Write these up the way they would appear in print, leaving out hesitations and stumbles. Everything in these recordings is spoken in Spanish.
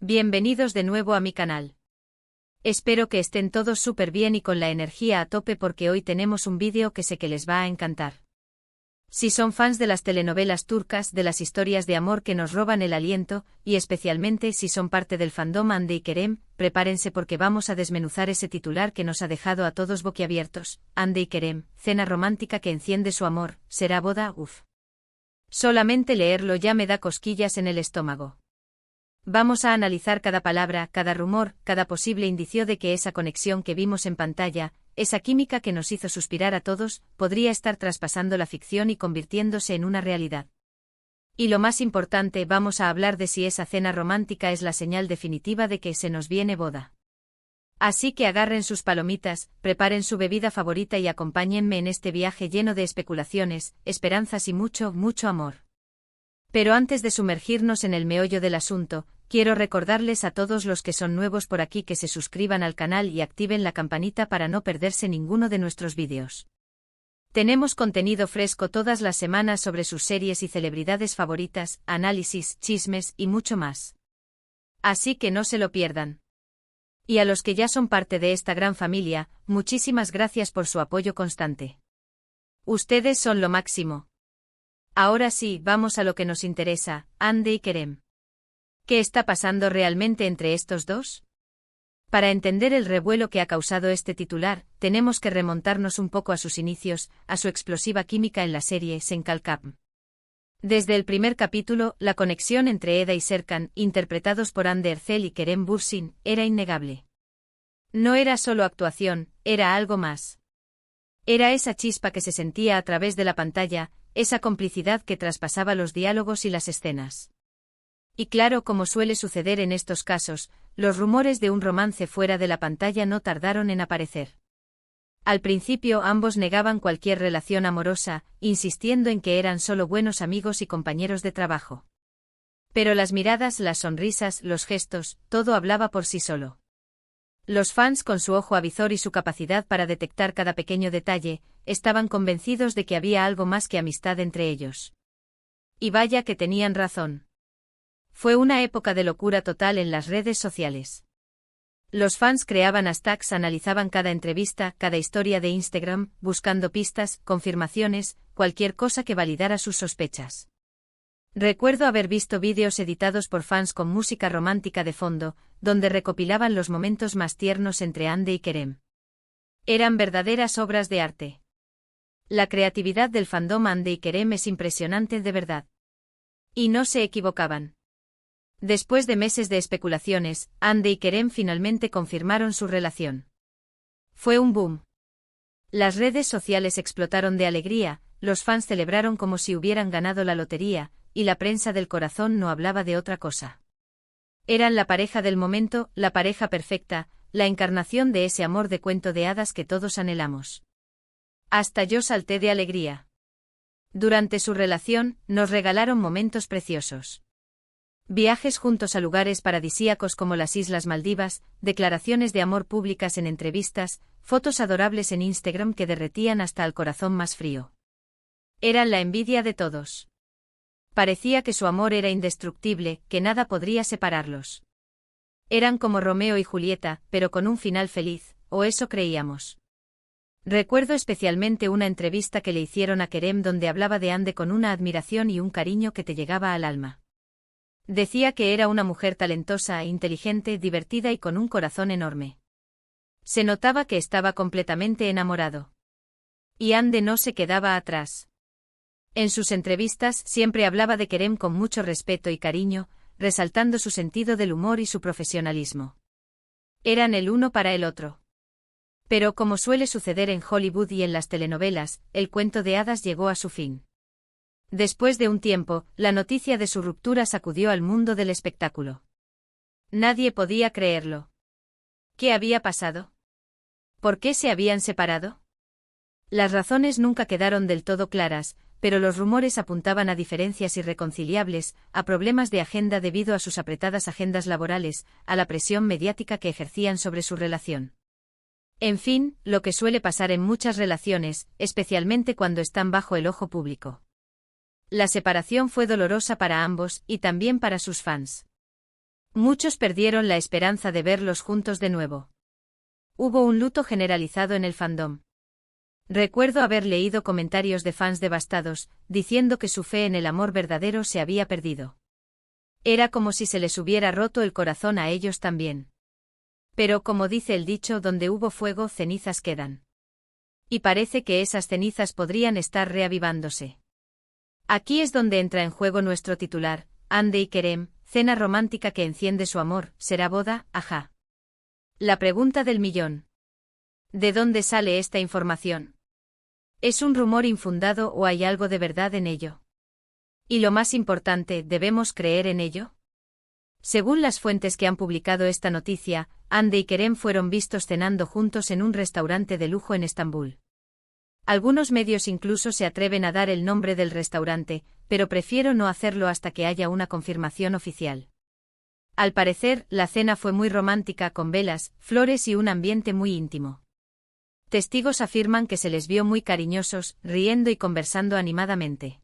Bienvenidos de nuevo a mi canal. Espero que estén todos súper bien y con la energía a tope porque hoy tenemos un vídeo que sé que les va a encantar. Si son fans de las telenovelas turcas, de las historias de amor que nos roban el aliento, y especialmente si son parte del fandom Hande y Kerem, prepárense porque vamos a desmenuzar ese titular que nos ha dejado a todos boquiabiertos. Hande y Kerem, cena romántica que enciende su amor, ¿será boda? Uf. Solamente leerlo ya me da cosquillas en el estómago. Vamos a analizar cada palabra, cada rumor, cada posible indicio de que esa conexión que vimos en pantalla, esa química que nos hizo suspirar a todos, podría estar traspasando la ficción y convirtiéndose en una realidad. Y lo más importante, vamos a hablar de si esa cena romántica es la señal definitiva de que se nos viene boda. Así que agarren sus palomitas, preparen su bebida favorita y acompáñenme en este viaje lleno de especulaciones, esperanzas y mucho, mucho amor. Pero antes de sumergirnos en el meollo del asunto, quiero recordarles a todos los que son nuevos por aquí que se suscriban al canal y activen la campanita para no perderse ninguno de nuestros vídeos. Tenemos contenido fresco todas las semanas sobre sus series y celebridades favoritas, análisis, chismes y mucho más. Así que no se lo pierdan. Y a los que ya son parte de esta gran familia, muchísimas gracias por su apoyo constante. Ustedes son lo máximo. Ahora sí, vamos a lo que nos interesa, Hande y Kerem. ¿Qué está pasando realmente entre estos dos? Para entender el revuelo que ha causado este titular, tenemos que remontarnos un poco a sus inicios, a su explosiva química en la serie Senkalkam. Desde el primer capítulo, la conexión entre Eda y Serkan, interpretados por Hande Erçel y Kerem Bürsin, era innegable. No era solo actuación, era algo más. Era esa chispa que se sentía a través de la pantalla, esa complicidad que traspasaba los diálogos y las escenas. Y claro, como suele suceder en estos casos, los rumores de un romance fuera de la pantalla no tardaron en aparecer. Al principio ambos negaban cualquier relación amorosa, insistiendo en que eran solo buenos amigos y compañeros de trabajo. Pero las miradas, las sonrisas, los gestos, todo hablaba por sí solo. Los fans, con su ojo avizor y su capacidad para detectar cada pequeño detalle, estaban convencidos de que había algo más que amistad entre ellos. Y vaya que tenían razón. Fue una época de locura total en las redes sociales. Los fans creaban hashtags, analizaban cada entrevista, cada historia de Instagram, buscando pistas, confirmaciones, cualquier cosa que validara sus sospechas. Recuerdo haber visto vídeos editados por fans con música romántica de fondo, donde recopilaban los momentos más tiernos entre Hande y Kerem. Eran verdaderas obras de arte. La creatividad del fandom Hande y Kerem es impresionante de verdad. Y no se equivocaban. Después de meses de especulaciones, Hande y Kerem finalmente confirmaron su relación. Fue un boom. Las redes sociales explotaron de alegría, los fans celebraron como si hubieran ganado la lotería, y la prensa del corazón no hablaba de otra cosa. Eran la pareja del momento, la pareja perfecta, la encarnación de ese amor de cuento de hadas que todos anhelamos. Hasta yo salté de alegría. Durante su relación, nos regalaron momentos preciosos. Viajes juntos a lugares paradisíacos como las Islas Maldivas, declaraciones de amor públicas en entrevistas, fotos adorables en Instagram que derretían hasta el corazón más frío. Eran la envidia de todos. Parecía que su amor era indestructible, que nada podría separarlos. Eran como Romeo y Julieta, pero con un final feliz, o eso creíamos. Recuerdo especialmente una entrevista que le hicieron a Kerem donde hablaba de Hande con una admiración y un cariño que te llegaba al alma. Decía que era una mujer talentosa, inteligente, divertida y con un corazón enorme. Se notaba que estaba completamente enamorado. Y Hande no se quedaba atrás. En sus entrevistas siempre hablaba de Kerem con mucho respeto y cariño, resaltando su sentido del humor y su profesionalismo. Eran el uno para el otro. Pero como suele suceder en Hollywood y en las telenovelas, el cuento de hadas llegó a su fin. Después de un tiempo, la noticia de su ruptura sacudió al mundo del espectáculo. Nadie podía creerlo. ¿Qué había pasado? ¿Por qué se habían separado? Las razones nunca quedaron del todo claras, pero los rumores apuntaban a diferencias irreconciliables, a problemas de agenda debido a sus apretadas agendas laborales, a la presión mediática que ejercían sobre su relación. En fin, lo que suele pasar en muchas relaciones, especialmente cuando están bajo el ojo público. La separación fue dolorosa para ambos y también para sus fans. Muchos perdieron la esperanza de verlos juntos de nuevo. Hubo un luto generalizado en el fandom. Recuerdo haber leído comentarios de fans devastados, diciendo que su fe en el amor verdadero se había perdido. Era como si se les hubiera roto el corazón a ellos también. Pero como dice el dicho, donde hubo fuego, cenizas quedan. Y parece que esas cenizas podrían estar reavivándose. Aquí es donde entra en juego nuestro titular, Hande y Kerem, cena romántica que enciende su amor, ¿será boda? Ajá. La pregunta del millón. ¿De dónde sale esta información? ¿Es un rumor infundado o hay algo de verdad en ello? Y lo más importante, ¿debemos creer en ello? Según las fuentes que han publicado esta noticia, Hande y Kerem fueron vistos cenando juntos en un restaurante de lujo en Estambul. Algunos medios incluso se atreven a dar el nombre del restaurante, pero prefiero no hacerlo hasta que haya una confirmación oficial. Al parecer, la cena fue muy romántica con velas, flores y un ambiente muy íntimo. Testigos afirman que se les vio muy cariñosos, riendo y conversando animadamente.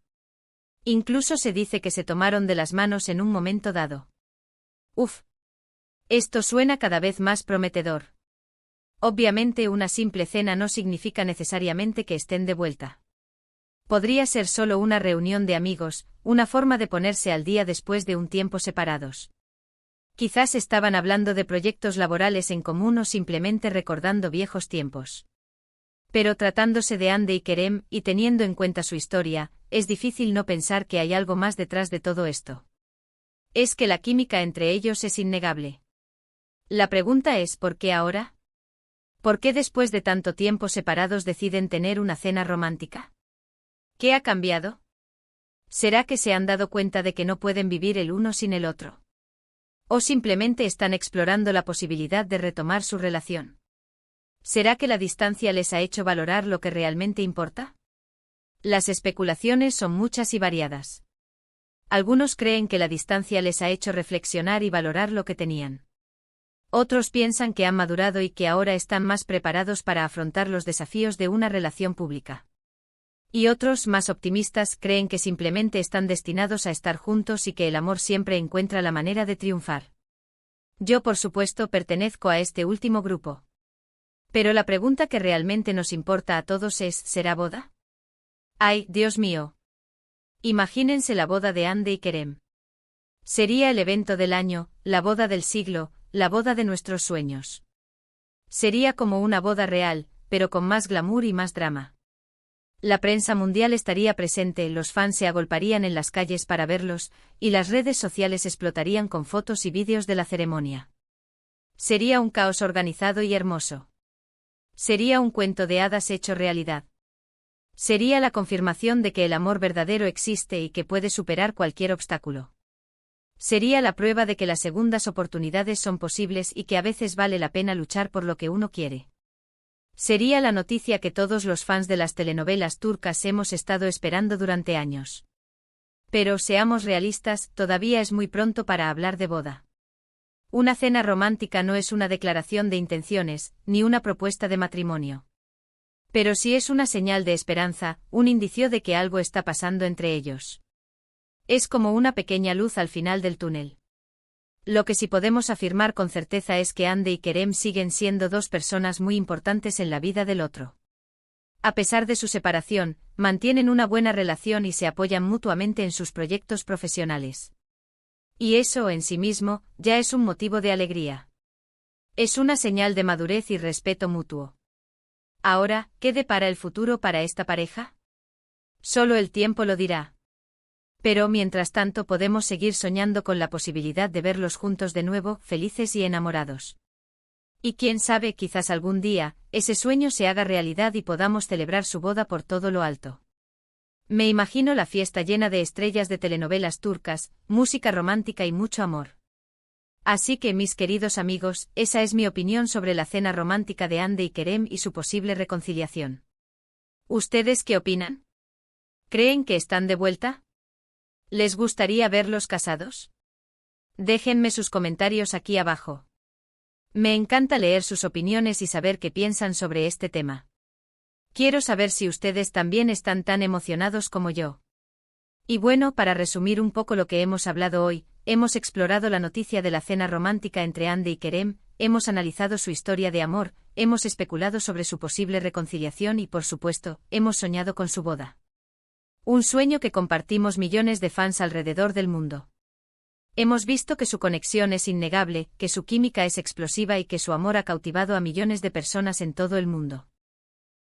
Incluso se dice que se tomaron de las manos en un momento dado. Uf. Esto suena cada vez más prometedor. Obviamente una simple cena no significa necesariamente que estén de vuelta. Podría ser solo una reunión de amigos, una forma de ponerse al día después de un tiempo separados. Quizás estaban hablando de proyectos laborales en común o simplemente recordando viejos tiempos. Pero tratándose de Hande y Kerem, y teniendo en cuenta su historia, es difícil no pensar que hay algo más detrás de todo esto. Es que la química entre ellos es innegable. La pregunta es ¿por qué ahora? ¿Por qué después de tanto tiempo separados deciden tener una cena romántica? ¿Qué ha cambiado? ¿Será que se han dado cuenta de que no pueden vivir el uno sin el otro? ¿O simplemente están explorando la posibilidad de retomar su relación? ¿Será que la distancia les ha hecho valorar lo que realmente importa? Las especulaciones son muchas y variadas. Algunos creen que la distancia les ha hecho reflexionar y valorar lo que tenían. Otros piensan que han madurado y que ahora están más preparados para afrontar los desafíos de una relación pública. Y otros, más optimistas, creen que simplemente están destinados a estar juntos y que el amor siempre encuentra la manera de triunfar. Yo, por supuesto, pertenezco a este último grupo. Pero la pregunta que realmente nos importa a todos es, ¿será boda? ¡Ay, Dios mío! Imagínense la boda de Hande y Kerem. Sería el evento del año, la boda del siglo, la boda de nuestros sueños. Sería como una boda real, pero con más glamour y más drama. La prensa mundial estaría presente, los fans se agolparían en las calles para verlos, y las redes sociales explotarían con fotos y vídeos de la ceremonia. Sería un caos organizado y hermoso. Sería un cuento de hadas hecho realidad. Sería la confirmación de que el amor verdadero existe y que puede superar cualquier obstáculo. Sería la prueba de que las segundas oportunidades son posibles y que a veces vale la pena luchar por lo que uno quiere. Sería la noticia que todos los fans de las telenovelas turcas hemos estado esperando durante años. Pero seamos realistas, todavía es muy pronto para hablar de boda. Una cena romántica no es una declaración de intenciones, ni una propuesta de matrimonio. Pero sí es una señal de esperanza, un indicio de que algo está pasando entre ellos. Es como una pequeña luz al final del túnel. Lo que sí podemos afirmar con certeza es que Hande y Kerem siguen siendo dos personas muy importantes en la vida del otro. A pesar de su separación, mantienen una buena relación y se apoyan mutuamente en sus proyectos profesionales. Y eso en sí mismo, ya es un motivo de alegría. Es una señal de madurez y respeto mutuo. Ahora, ¿qué depara el futuro para esta pareja? Solo el tiempo lo dirá. Pero mientras tanto podemos seguir soñando con la posibilidad de verlos juntos de nuevo, felices y enamorados. Y quién sabe, quizás algún día, ese sueño se haga realidad y podamos celebrar su boda por todo lo alto. Me imagino la fiesta llena de estrellas de telenovelas turcas, música romántica y mucho amor. Así que, mis queridos amigos, esa es mi opinión sobre la cena romántica de Hande y Kerem y su posible reconciliación. ¿Ustedes qué opinan? ¿Creen que están de vuelta? ¿Les gustaría verlos casados? Déjenme sus comentarios aquí abajo. Me encanta leer sus opiniones y saber qué piensan sobre este tema. Quiero saber si ustedes también están tan emocionados como yo. Y bueno, para resumir un poco lo que hemos hablado hoy, hemos explorado la noticia de la cena romántica entre Ande y Kerem, hemos analizado su historia de amor, hemos especulado sobre su posible reconciliación y, por supuesto, hemos soñado con su boda. Un sueño que compartimos millones de fans alrededor del mundo. Hemos visto que su conexión es innegable, que su química es explosiva y que su amor ha cautivado a millones de personas en todo el mundo.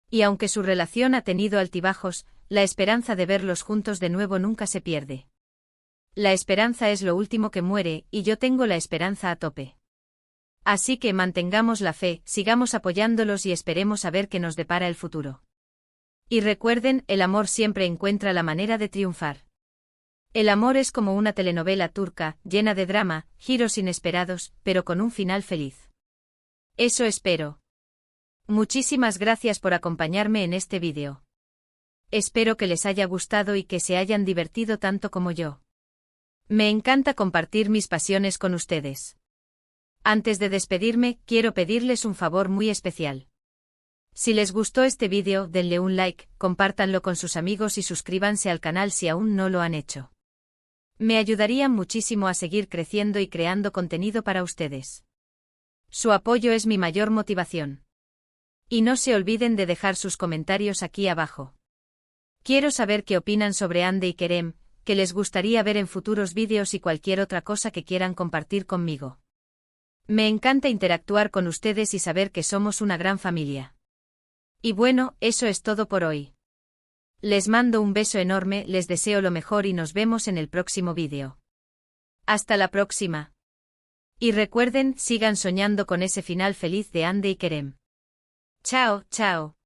Y aunque su relación ha tenido altibajos, la esperanza de verlos juntos de nuevo nunca se pierde. La esperanza es lo último que muere, y yo tengo la esperanza a tope. Así que mantengamos la fe, sigamos apoyándolos y esperemos a ver qué nos depara el futuro. Y recuerden, el amor siempre encuentra la manera de triunfar. El amor es como una telenovela turca, llena de drama, giros inesperados, pero con un final feliz. Eso espero. Muchísimas gracias por acompañarme en este vídeo. Espero que les haya gustado y que se hayan divertido tanto como yo. Me encanta compartir mis pasiones con ustedes. Antes de despedirme, quiero pedirles un favor muy especial. Si les gustó este vídeo, denle un like, compártanlo con sus amigos y suscríbanse al canal si aún no lo han hecho. Me ayudarían muchísimo a seguir creciendo y creando contenido para ustedes. Su apoyo es mi mayor motivación. Y no se olviden de dejar sus comentarios aquí abajo. Quiero saber qué opinan sobre Ande y Kerem, qué les gustaría ver en futuros vídeos y cualquier otra cosa que quieran compartir conmigo. Me encanta interactuar con ustedes y saber que somos una gran familia. Y bueno, eso es todo por hoy. Les mando un beso enorme, les deseo lo mejor y nos vemos en el próximo vídeo. Hasta la próxima. Y recuerden, sigan soñando con ese final feliz de Ande y Kerem. Chao, chao.